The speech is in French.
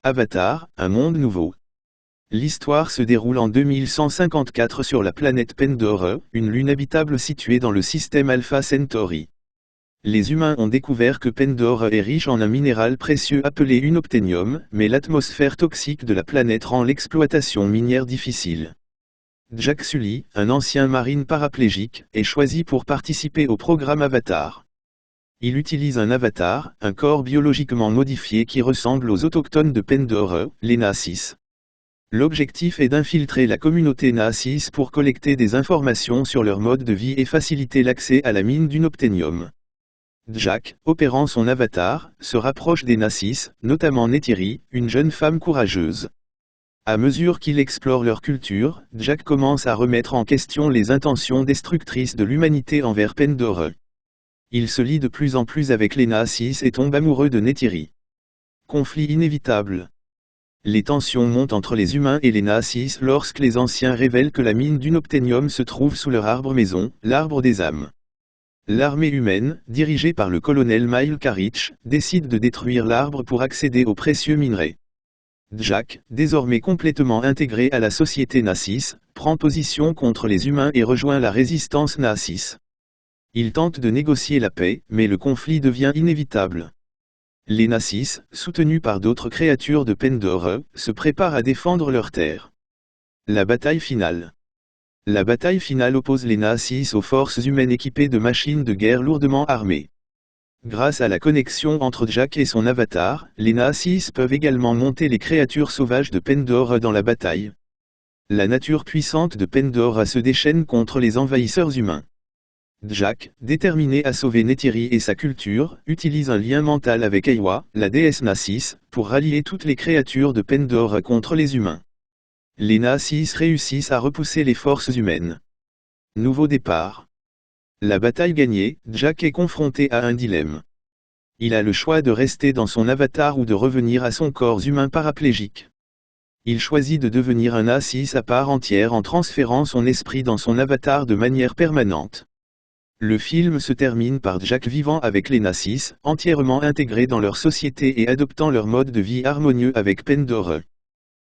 Avatar, un monde nouveau. L'histoire se déroule en 2154 sur la planète Pandora, une lune habitable située dans le système Alpha Centauri. Les humains ont découvert que Pandora est riche en un minéral précieux appelé unobtainium, mais l'atmosphère toxique de la planète rend l'exploitation minière difficile. Jack Sully, un ancien marine paraplégique, est choisi pour participer au programme Avatar. Il utilise un avatar, un corps biologiquement modifié qui ressemble aux autochtones de Pandora, les Naasis. L'objectif est d'infiltrer la communauté Naasis pour collecter des informations sur leur mode de vie et faciliter l'accès à la mine d'unobtainium. Jack, opérant son avatar, se rapproche des Naasis, notamment Neytiri, une jeune femme courageuse. À mesure qu'il explore leur culture, Jack commence à remettre en question les intentions destructrices de l'humanité envers Pandora. Il se lie de plus en plus avec les Naasis et tombe amoureux de Neytiri. Conflit inévitable. Les tensions montent entre les humains et les Naasis lorsque les anciens révèlent que la mine d'unobtainium se trouve sous leur arbre maison, l'arbre des âmes. L'armée humaine, dirigée par le colonel Mile Karich, décide de détruire l'arbre pour accéder aux précieux minerais. Jack, désormais complètement intégré à la société Naasis, prend position contre les humains et rejoint la résistance Naasis. Il tente de négocier la paix, mais le conflit devient inévitable. Les Naasis, soutenus par d'autres créatures de Pandora, se préparent à défendre leurs terres. La bataille finale. La bataille finale oppose les Naasis aux forces humaines équipées de machines de guerre lourdement armées. Grâce à la connexion entre Jack et son avatar, les Naasis peuvent également monter les créatures sauvages de Pandora dans la bataille. La nature puissante de Pandora se déchaîne contre les envahisseurs humains. Jack, déterminé à sauver Neytiri et sa culture, utilise un lien mental avec Eywa, la déesse Naasis, pour rallier toutes les créatures de Pandora contre les humains. Les Naasis réussissent à repousser les forces humaines. Nouveau départ. La bataille gagnée, Jack est confronté à un dilemme. Il a le choix de rester dans son avatar ou de revenir à son corps humain paraplégique. Il choisit de devenir un Naasis à part entière en transférant son esprit dans son avatar de manière permanente. Le film se termine par Jack vivant avec les Naasis, entièrement intégrés dans leur société et adoptant leur mode de vie harmonieux avec Pandora.